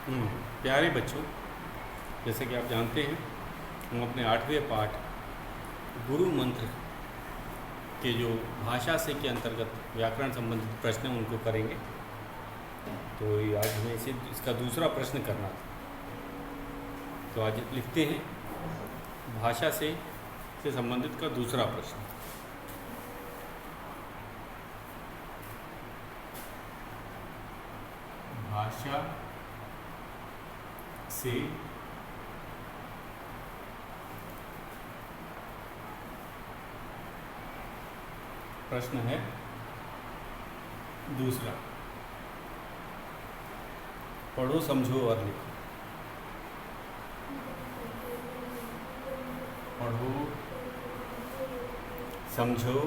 हम्म, प्यारे बच्चों, जैसे कि आप जानते हैं हम अपने 8वें पाठ गुरु मंत्र के जो भाषा से के अंतर्गत व्याकरण संबंधित प्रश्न हैं उनको करेंगे। तो ये आज हमें इसका दूसरा प्रश्न करना था। तो आज लिखते हैं भाषा से संबंधित का दूसरा प्रश्न। भाषा से प्रश्न है दूसरा। पढ़ो, समझो और लिखो। पढ़ो, समझो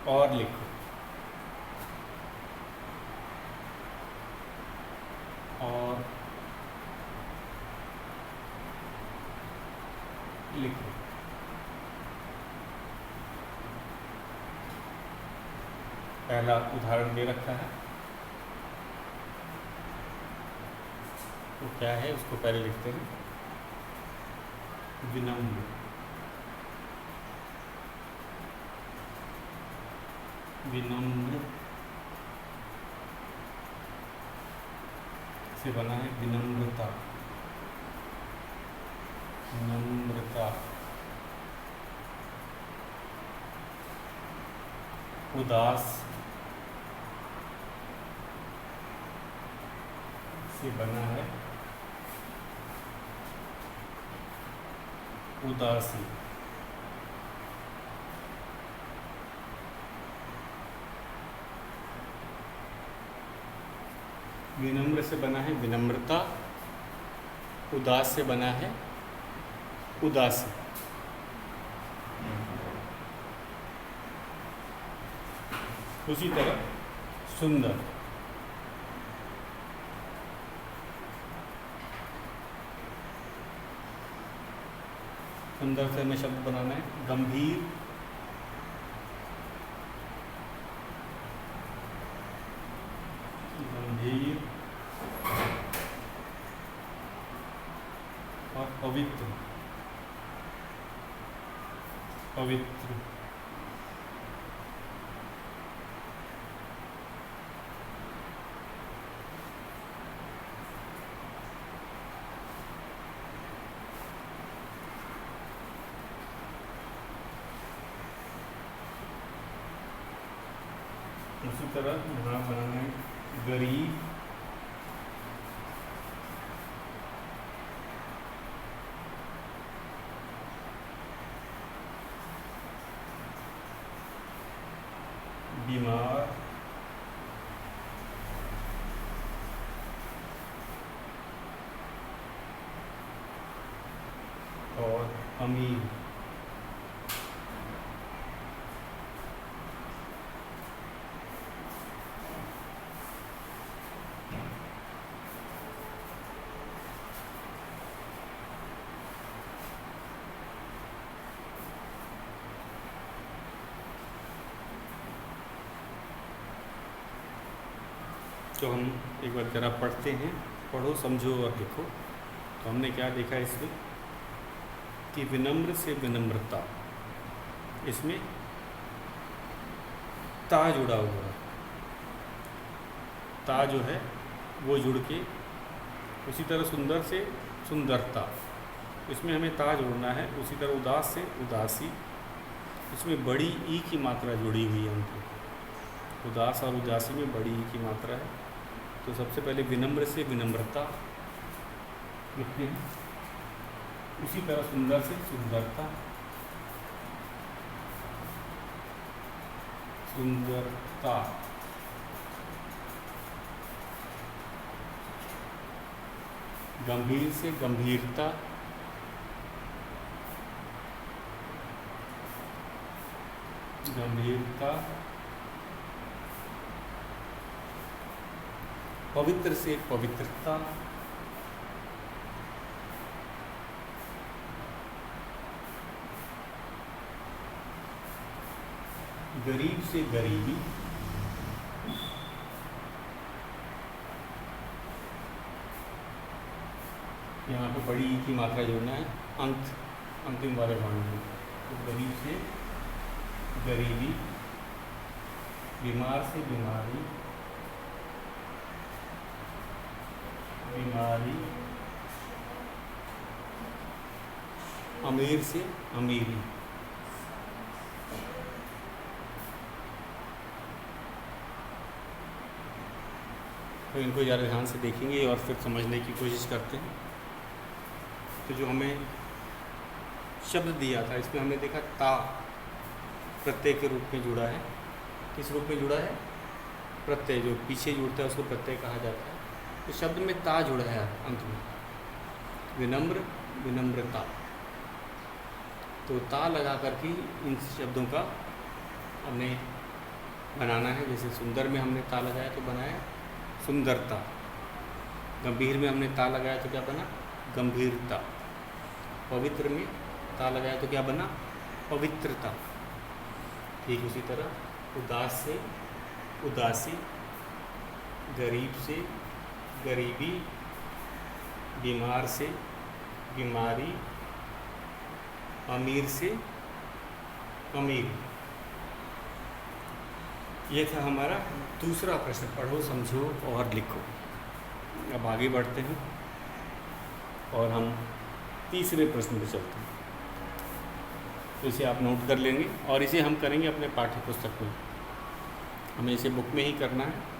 और लिखो। और लिखो। पहला उदाहरण दे रखा है, तो क्या है उसको पहले लिखते हैं। विनम्र, विनम्र से बना है विनम्रता। विनम्रता। उदास से बना है उदासी। विनम्र से बना है विनम्रता, उदास से बना है उदासी। उसी तरह सुंदर, सुंदर से हमें शब्द बनाना है गंभीर, गंभीर और पवित्र, पवित्र। उसी तरह यहाँ बनाना है गरीब, बीमार, और अमीर। तो हम एक बार ज़रा पढ़ते हैं। पढ़ो, समझो और लिखो। तो हमने क्या देखा इसमें कि विनम्र से विनम्रता, इसमें ता जुड़ा हुआ है। ता जो है वो जुड़ के, उसी तरह सुंदर से सुंदरता, इसमें हमें ता जोड़ना है। उसी तरह उदास से उदासी, इसमें बड़ी ई की मात्रा जुड़ी हुई है हमको। उदास और उदासी में बड़ी ई की मात्रा है। तो सबसे पहले विनम्र से विनम्रता लिखते हैं। उसी तरह सुंदर से सुंदरता, सुंदरता। गंभीर से गंभीरता, गंभीरता। पवित्र से पवित्रता, गरीब से गरीबी, यहाँ पे बड़ी ई की मात्रा जोड़ना है, अंतिम वाले वर्ण में। तो गरीब से गरीबी, बीमार से बीमारी, बीमारी, अमीर से अमीरी। तो इनको ज़्यादा ध्यान से देखेंगे और फिर समझने की कोशिश करते हैं। तो जो हमें शब्द दिया था, इसमें हमने देखा ता प्रत्यय के रूप में जुड़ा है। किस रूप में जुड़ा है? प्रत्यय, जो पीछे जुड़ता है उसको प्रत्यय कहा जाता है। तो शब्द में ता जुड़ा है अंत में, विनम्र, विनम्रता। तो ता लगा करके इन शब्दों का हमने बनाना है। जैसे सुंदर में हमने ता लगाया तो बनाया सुंदरता, गंभीर में हमने ता लगाया तो क्या बना? गंभीरता। पवित्र में ता लगाया तो क्या बना? पवित्रता। ठीक उसी तरह उदास से उदासी, गरीब से गरीबी, बीमार से बीमारी, अमीर से अमीर। ये था हमारा दूसरा प्रश्न, पढ़ो, समझो और लिखो। अब आगे बढ़ते हैं और हम तीसरे प्रश्न पे चलते हैं। तो इसे आप नोट कर लेंगे और इसे हम करेंगे अपने पाठ्य पुस्तक में। हमें इसे बुक में ही करना है।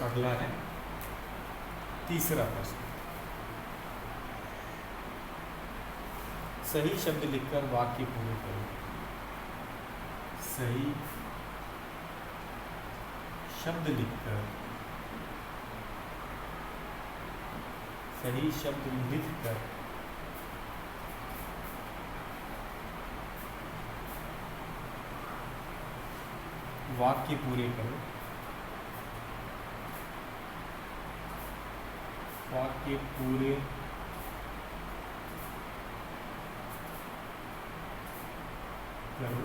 अगला है तीसरा प्रश्न। सही शब्द लिखकर वाक्य पूरे करो। सही शब्द लिखकर, सही शब्द लिखकर वाक्य पूरे करो। वाक्य पूरे करो।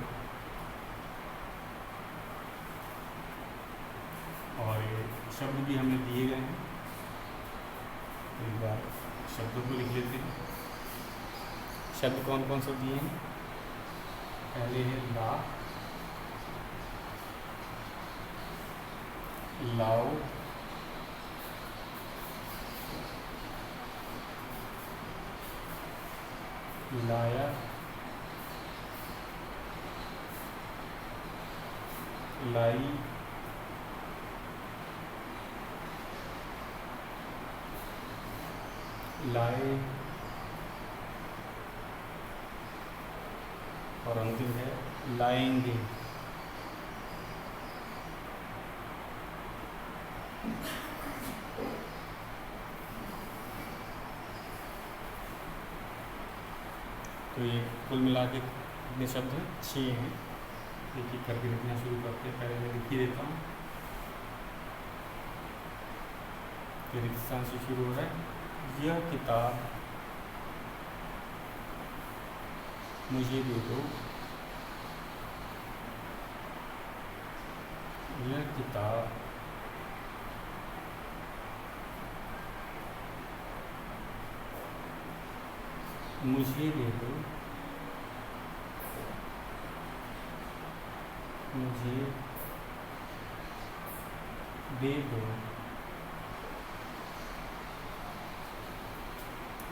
और ये शब्द भी हमें दिए गए हैं, एक बार शब्दों को लिख लेते हैं। शब्द कौन कौन से दिए हैं? पहले है ला, लाओ, लाया, लाई, लाए और अंतिम है लाएंगे। तो ये कुल मिला के कितने शब्द हैं? 6 हैं। एक एक करके लिखना शुरू करते हैं। पहले मैं लिख ही देता हूँ। फिर इस स्थान से शुरू हो रहा है। यह किताब मुझे दे दो। यह किताब मुझे दे दो। मुझे दे दो।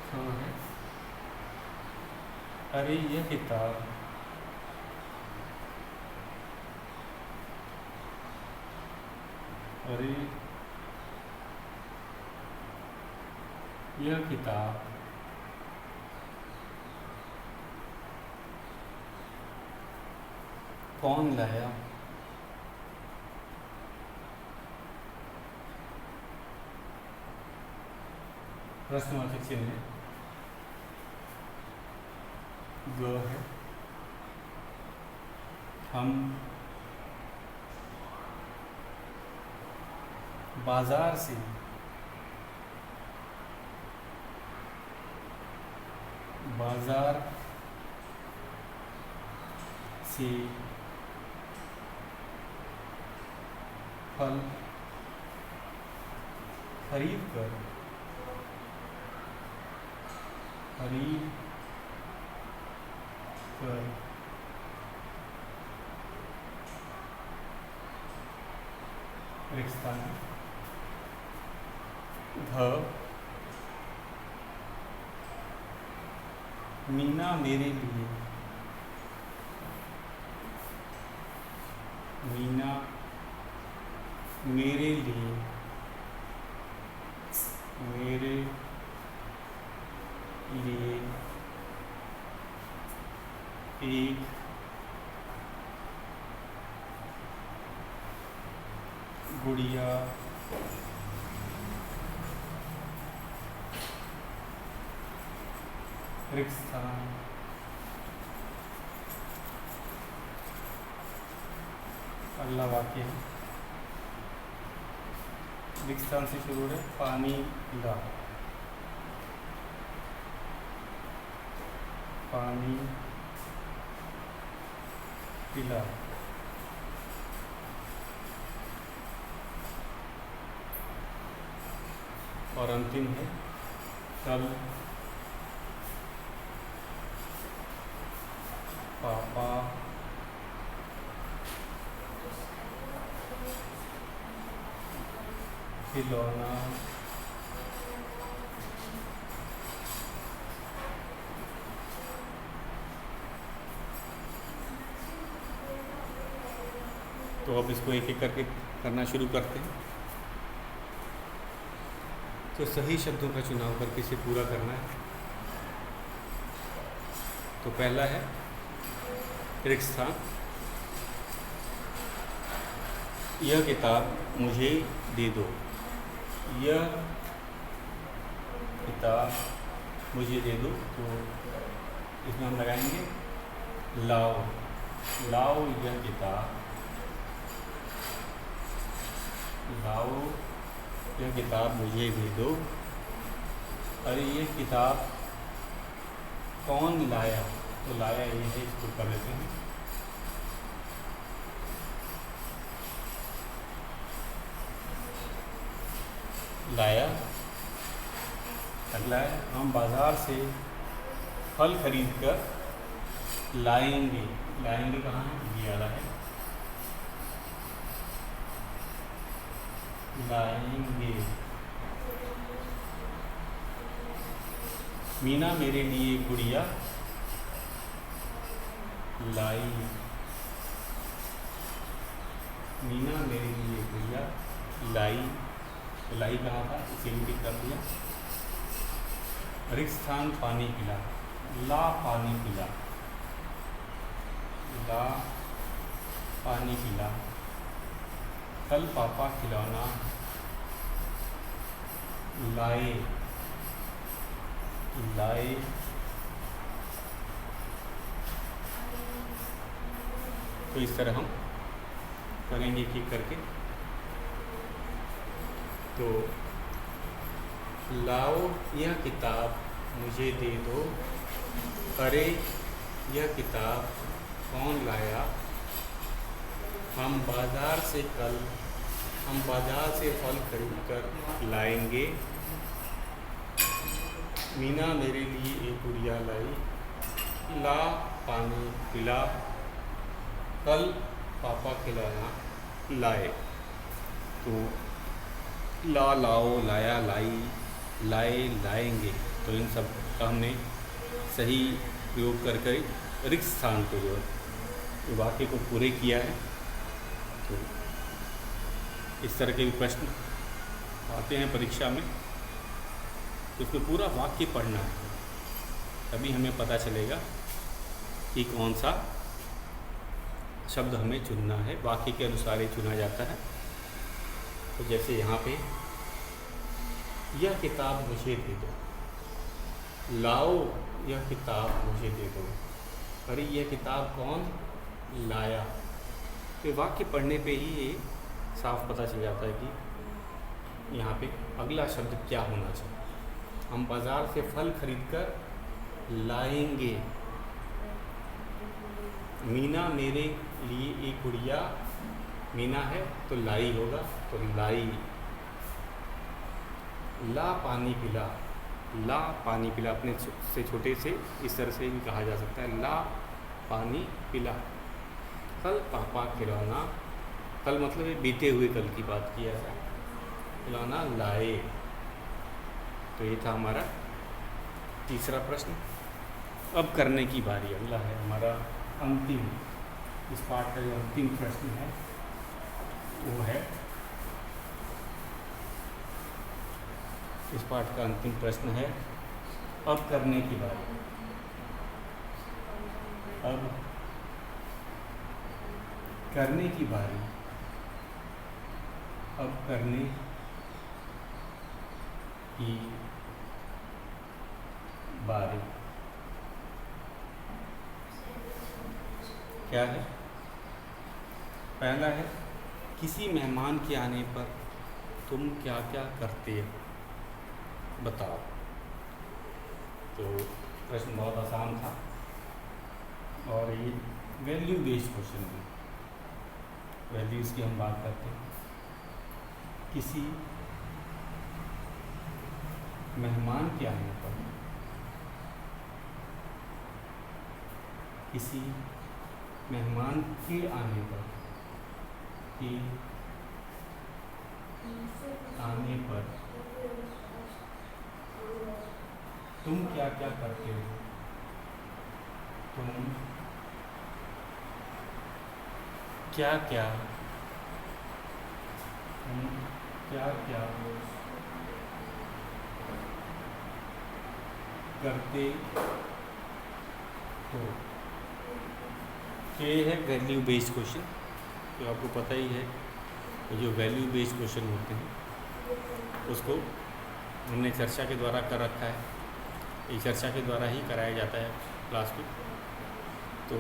हाँ है। अरे यह किताब अरे यह किताब कौन लाया? प्रश्नवाचक चिन्ह है, ग है, हम बाजार से फल खरीद कर रेगिस्तान मीना मेरे लिए एक गुड़िया रेगिस्तान अगला वाक्य है, रेगिस्तान से शुरू है। पानी पिला, और अंतिम है कल पापा खिलौना तो अब इसको एक एक करके करना शुरू करते हैं। तो सही शब्दों का चुनाव करके इसे पूरा करना है। तो पहला है रेगिस्तान। यह किताब मुझे दे दो, यह किताब मुझे दे दो। तो इसमें हम लगाएंगे लाओ, यह किताब, लाओ यह किताब मुझे दे दो। अरे ये किताब कौन लाया, तो लाया ये है, इसको कर लेते हैं। लाया। अगला है हम बाजार से फल खरीद कर लाएंगे। लाएंगे कहाँ है, ये वाला है, लाएंगे। मीना मेरे लिए गुड़िया लाई, मीना मेरे लिए गुड़िया लाई। तो लाई कहाँ था, इसे भी टिक कर दिया। रेगिस्तान पानी पिला, ला पानी पिला, ला पानी पिला। कल पापा खिलौना लाए, लाए। तो इस तरह हम करेंगे एक एक करके। तो लाओ यह किताब मुझे दे दो। अरे यह किताब कौन लाया। हम बाजार से फल खरीद कर लाएंगे। मीना मेरे लिए एक गुड़िया लाई, ला पानी पिला। कल पापा खिलौना लाए। तो ला, लाओ, लाया, लाई, लाए, लाएंगे। तो इन सब का हमने सही प्रयोग करके रिक्त स्थान को जो वाक्य को पूरे किया है। तो इस तरह के भी प्रश्न आते हैं परीक्षा में, तो उसमें पूरा वाक्य पढ़ना है, तभी हमें पता चलेगा कि कौन सा शब्द हमें चुनना है। वाक्य के अनुसार ही चुना जाता है। तो जैसे यहाँ पे यह किताब मुझे दे दो, लाओ यह किताब मुझे दे दो। अरे यह किताब कौन लाया। तो वाक्य पढ़ने पे ही ये साफ पता चल जाता है कि यहाँ पे अगला शब्द क्या होना चाहिए। हम बाज़ार से फल खरीदकर लाएंगे। मीना मेरे लिए एक गुड़िया, मीना है तो लाई होगा, तो लाई। ला पानी पिला, ला पानी पिला, अपने से छोटे से इस तरह से भी कहा जा सकता है, ला पानी पिला। कल पापा खिलौना, कल मतलब ये बीते हुए कल की बात किया है, खिलौना लाए। तो ये था हमारा तीसरा प्रश्न। अब करने की बारी, अगला है हमारा अंतिम, इस पाठ का जो अंतिम प्रश्न है वो है, इस पाठ का अंतिम प्रश्न है अब करने की बारी। अब करने की बारी, अब करने की बारी क्या है? पहला है, किसी मेहमान के आने पर तुम क्या क्या करते हो, बताओ। तो प्रश्न बहुत आसान था और ये वैल्यू बेस्ड क्वेश्चन है। वैल्यूज़ की हम बात करते हैं। किसी मेहमान के आने पर, किसी मेहमान के आने पर, के आने पर तुम क्या क्या करते हो, तुम क्या क्या, तुम क्या क्या करते हो। ये है वैल्यू बेस्ड क्वेश्चन। तो आपको पता ही है जो वैल्यू बेस्ड क्वेश्चन होते हैं उसको हमने चर्चा के द्वारा कर रखा है। ये चर्चा के द्वारा ही कराया जाता है क्लास में। तो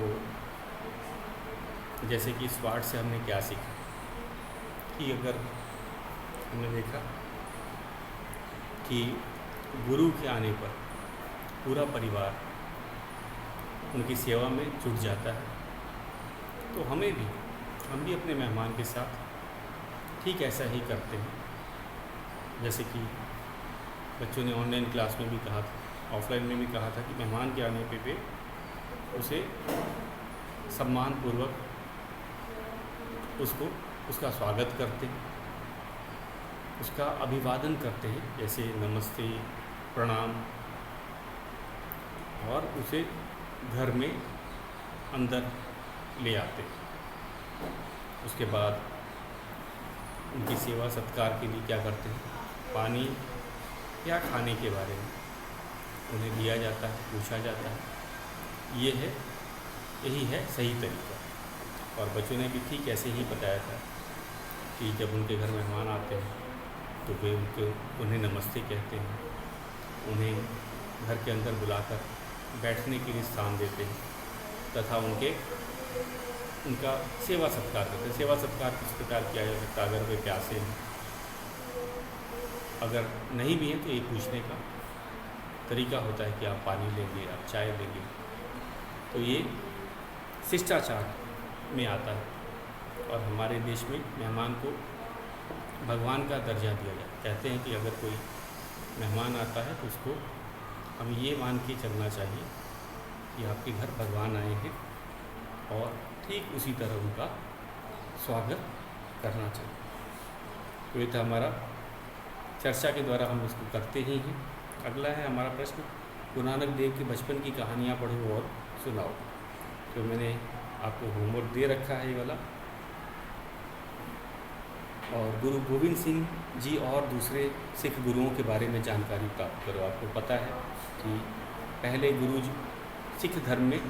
जैसे कि इस पाठ से हमने क्या सीखा कि अगर हमने देखा कि गुरु के आने पर पूरा परिवार उनकी सेवा में जुट जाता है, तो हम भी अपने मेहमान के साथ ठीक ऐसा ही करते हैं। जैसे कि बच्चों ने ऑनलाइन क्लास में भी कहा था, ऑफलाइन में भी कहा था कि मेहमान के आने पे उसे सम्मानपूर्वक उसका स्वागत करते हैं, उसका अभिवादन करते हैं, जैसे नमस्ते, प्रणाम, और उसे घर में अंदर ले आते हैं। उसके बाद उनकी सेवा सत्कार के लिए क्या करते हैं, पानी या खाने के बारे में उन्हें दिया जाता है, पूछा जाता है। यही है सही तरीका। और बच्चों ने भी ठीक ऐसे ही बताया था कि जब उनके घर मेहमान आते हैं तो वे उन्हें नमस्ते कहते हैं, उन्हें घर के अंदर बुलाकर बैठने के लिए स्थान देते हैं तथा उनका सेवा सत्कार करते हैं। सेवा सत्कार किस प्रकार किया जा सकता है? अगर वे प्यासे हैं, अगर नहीं भी हैं तो ये पूछने का तरीका होता है कि आप पानी लेंगे, आप चाय लेंगे। तो ये शिष्टाचार में आता है। और हमारे देश में मेहमान को भगवान का दर्जा दिया जाता है। कहते हैं कि अगर कोई मेहमान आता है तो उसको हमें ये मान के चलना चाहिए कि आपके घर भगवान आए हैं और ठीक उसी तरह उनका स्वागत करना चाहिए। तो ये था हमारा चर्चा के द्वारा हम इसको करते ही हैं। अगला है हमारा प्रश्न, गुरु नानक देव के बचपन की कहानियाँ पढ़ो और सुनाओ। तो मैंने आपको होमवर्क दे रखा है ये वाला। और गुरु गोविंद सिंह जी और दूसरे सिख गुरुओं के बारे में जानकारी प्राप्त करो। आपको पता है कि पहले सिख धर्म में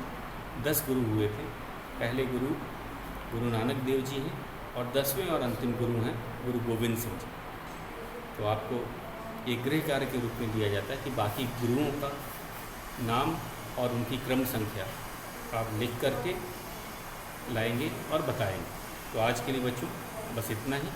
10 गुरु हुए थे। पहले गुरु नानक देव जी हैं और 10वें और अंतिम गुरु हैं गुरु गोविंद सिंह जी। तो आपको एक गृह कार्य के रूप में दिया जाता है कि बाकी गुरुओं का नाम और उनकी क्रम संख्या आप लिख करके लाएंगे और बताएंगे। तो आज के लिए बच्चों बस इतना ही।